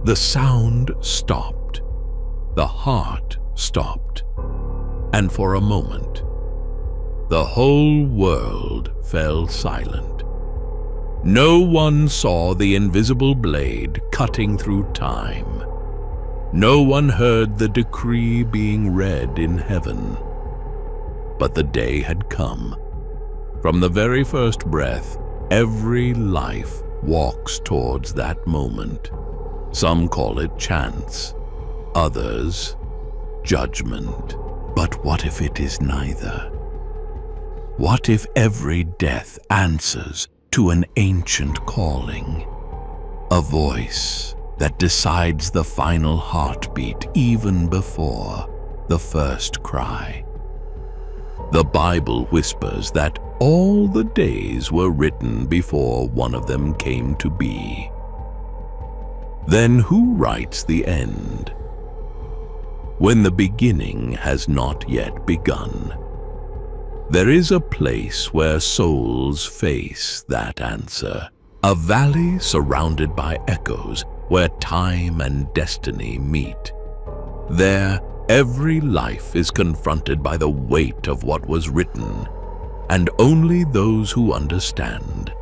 The sound stopped. The heart stopped. And for a moment, the whole world fell silent. No one saw the invisible blade cutting through time. No one heard the decree being read in heaven. But the day had come. From the very first breath, every life walks towards that moment. Some call it chance, others judgment. But what if it is neither? What if every death answers to an ancient calling? A voice that decides the final heartbeat even before the first cry. The Bible whispers that all the days were written before one of them came to be. Then who writes the end? When the beginning has not yet begun. There is a place where souls face that answer, a valley surrounded by echoes where time and destiny meet. There, every life is confronted by the weight of what was written, and only those who understand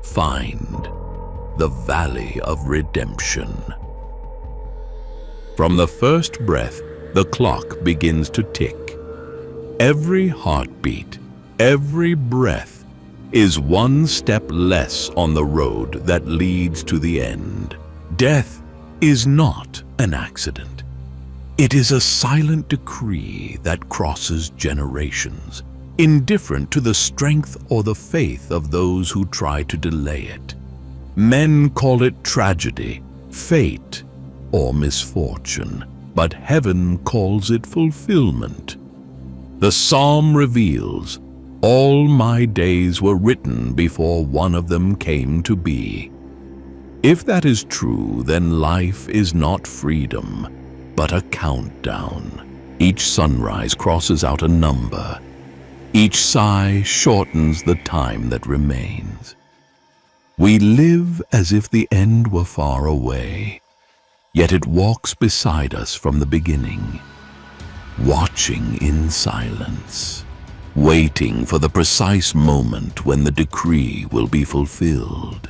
find the valley of redemption. From the first breath, the clock begins to tick. Every heartbeat, every breath is one step less on the road that leads to the end. Death is not an accident. It is a silent decree that crosses generations, indifferent to the strength or the faith of those who try to delay it. Men call it tragedy, fate, or misfortune, but heaven calls it fulfillment. The psalm reveals, "All my days were written before one of them came to be." If that is true, then life is not freedom, but a countdown. Each sunrise crosses out a number. Each sigh shortens the time that remains. We live as if the end were far away, yet it walks beside us from the beginning, watching in silence, waiting for the precise moment when the decree will be fulfilled.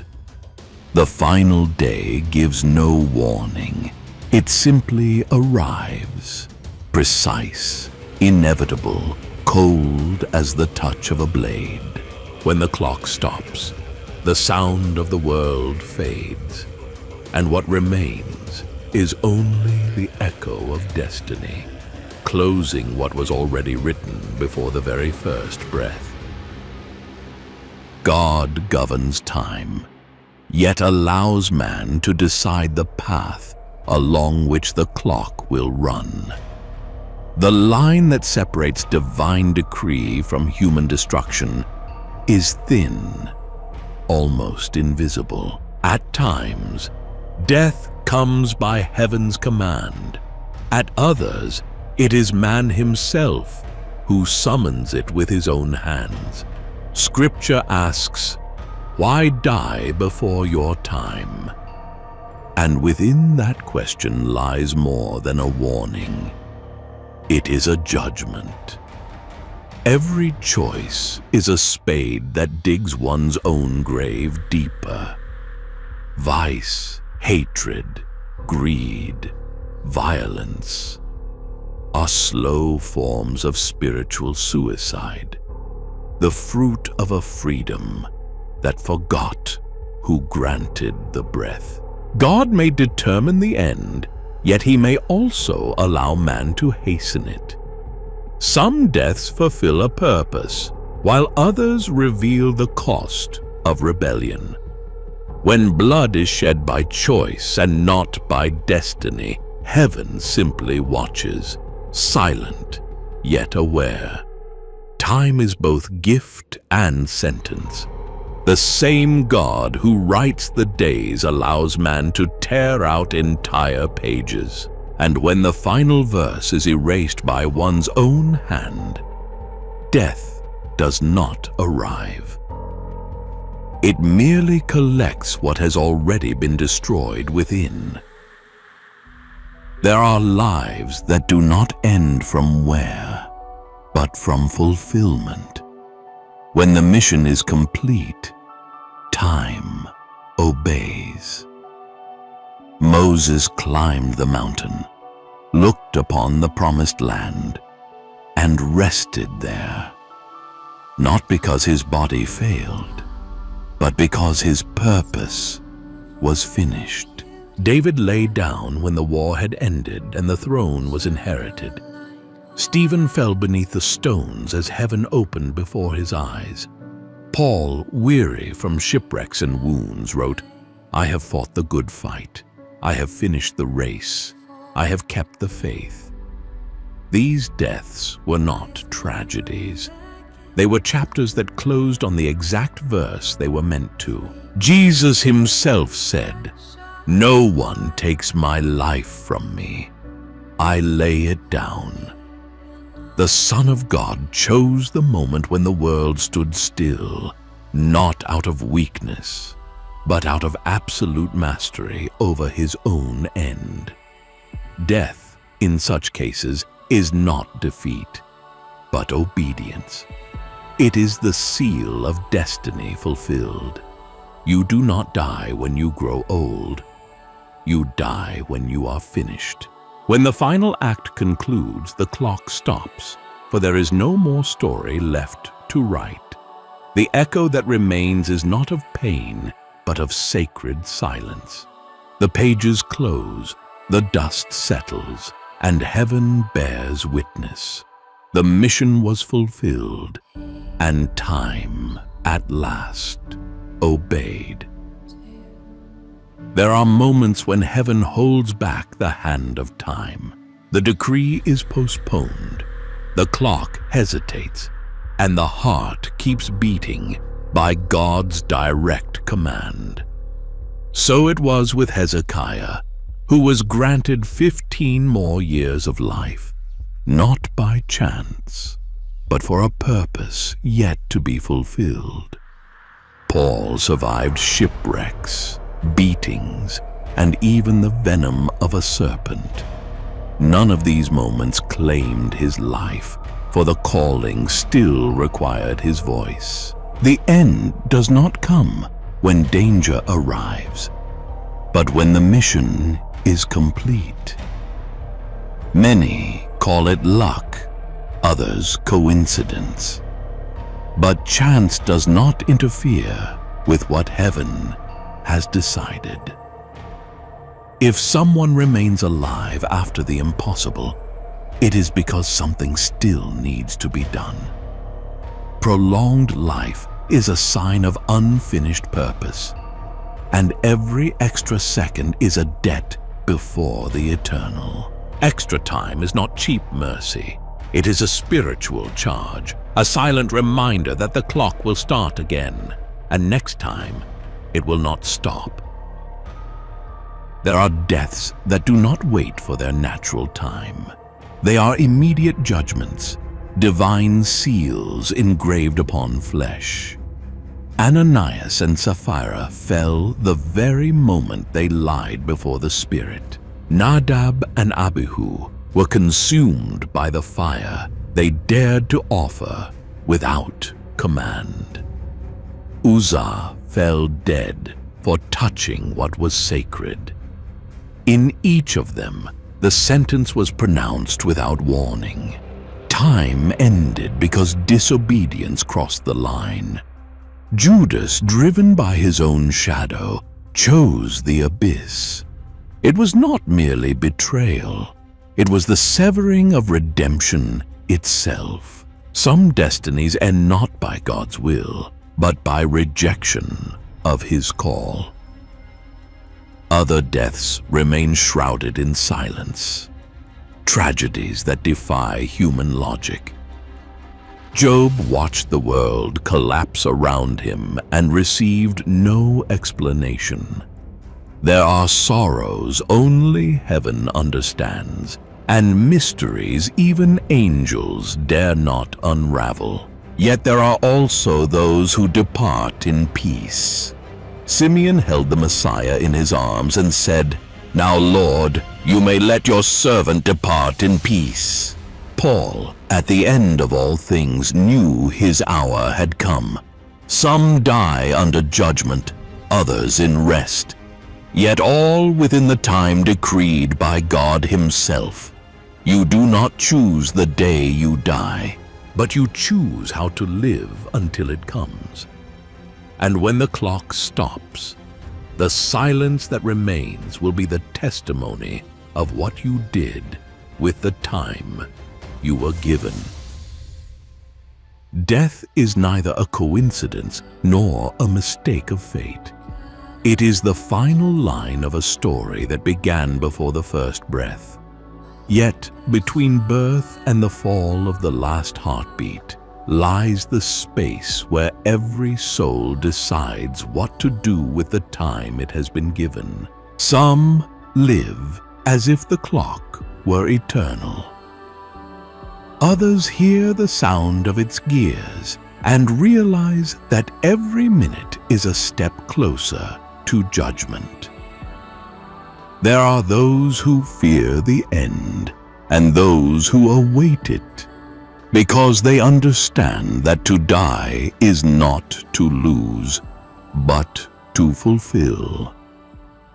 The final day gives no warning. It simply arrives, precise, inevitable, cold as the touch of a blade. When the clock stops, the sound of the world fades, and what remains is only the echo of destiny, closing what was already written before the very first breath. God governs time, yet allows man to decide the path along which the clock will run. The line that separates divine decree from human destruction is thin, almost invisible. At times, death comes by heaven's command. At others, it is man himself who summons it with his own hands. Scripture asks, "Why die before your time?" And within that question lies more than a warning. It is a judgment. Every choice is a spade that digs one's own grave deeper. Vice, hatred, greed, violence are slow forms of spiritual suicide, the fruit of a freedom that forgot who granted the breath. God may determine the end, yet he may also allow man to hasten it. Some deaths fulfill a purpose, while others reveal the cost of rebellion. When blood is shed by choice and not by destiny, heaven simply watches, silent yet aware. Time is both gift and sentence. The same God who writes the days allows man to tear out entire pages. And when the final verse is erased by one's own hand, death does not arrive. It merely collects what has already been destroyed within. There are lives that do not end from where, but from fulfillment. When the mission is complete, time obeys. Moses climbed the mountain, looked upon the promised land, and rested there, not because his body failed, but because his purpose was finished. David lay down when the war had ended and the throne was inherited. Stephen fell beneath the stones as heaven opened before his eyes. Paul, weary from shipwrecks and wounds, wrote, "I have fought the good fight. I have finished the race. I have kept the faith." These deaths were not tragedies. They were chapters that closed on the exact verse they were meant to. Jesus himself said, "No one takes my life from me. I lay it down." The Son of God chose the moment when the world stood still, not out of weakness, but out of absolute mastery over his own end. Death, in such cases, is not defeat, but obedience. It is the seal of destiny fulfilled. You do not die when you grow old. You die when you are finished. When the final act concludes, the clock stops, for there is no more story left to write. The echo that remains is not of pain, but of sacred silence. The pages close, the dust settles, and heaven bears witness. The mission was fulfilled, and time, at last, obeyed. There are moments when heaven holds back the hand of time. The decree is postponed, the clock hesitates, and the heart keeps beating by God's direct command. So it was with Hezekiah, who was granted 15 more years of life, not by chance, but for a purpose yet to be fulfilled. Paul survived shipwrecks, beatings, and even the venom of a serpent. None of these moments claimed his life, for the calling still required his voice. The end does not come when danger arrives, but when the mission is complete. Many call it luck, others coincidence. But chance does not interfere with what heaven has decided. If someone remains alive after the impossible, it is because something still needs to be done. Prolonged life is a sign of unfinished purpose, and every extra second is a debt before the eternal. Extra time is not cheap mercy. It is a spiritual charge, a silent reminder that the clock will start again, and next time it will not stop. There are deaths that do not wait for their natural time. They are immediate judgments, divine seals engraved upon flesh. Ananias and Sapphira fell the very moment they lied before the Spirit. Nadab and Abihu were consumed by the fire they dared to offer without command. Uzzah fell dead for touching what was sacred. In each of them, the sentence was pronounced without warning. Time ended because disobedience crossed the line. Judas, driven by his own shadow, chose the abyss. It was not merely betrayal. It was the severing of redemption itself. Some destinies end not by God's will, but by rejection of His call. Other deaths remain shrouded in silence, tragedies that defy human logic. Job watched the world collapse around him and received no explanation. There are sorrows only heaven understands, and mysteries even angels dare not unravel. Yet there are also those who depart in peace. Simeon held the Messiah in his arms and said, Now, Lord, you may let your servant depart in peace." Paul, at the end of all things, knew his hour had come. Some die under judgment, others in rest, yet all within the time decreed by God himself. You do not choose the day you die, but you choose how to live until it comes. And when the clock stops, the silence that remains will be the testimony of what you did with the time you were given. Death is neither a coincidence nor a mistake of fate. It is the final line of a story that began before the first breath. Yet, between birth and the fall of the last heartbeat, lies the space where every soul decides what to do with the time it has been given. Some live as if the clock were eternal. Others hear the sound of its gears and realize that every minute is a step closer to judgment. There are those who fear the end and those who await it, because they understand that to die is not to lose, but to fulfill.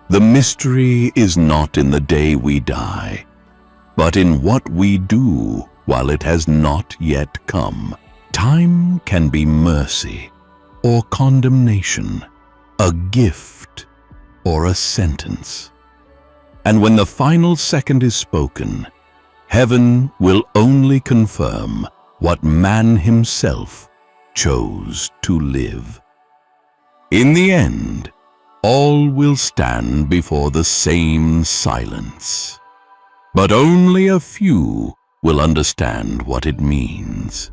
The mystery is not in the day we die, but in what we do while it has not yet come. Time can be mercy or condemnation, a gift or a sentence. And when the final second is spoken, heaven will only confirm what man himself chose to live. In the end, all will stand before the same silence, but only a few will understand what it means.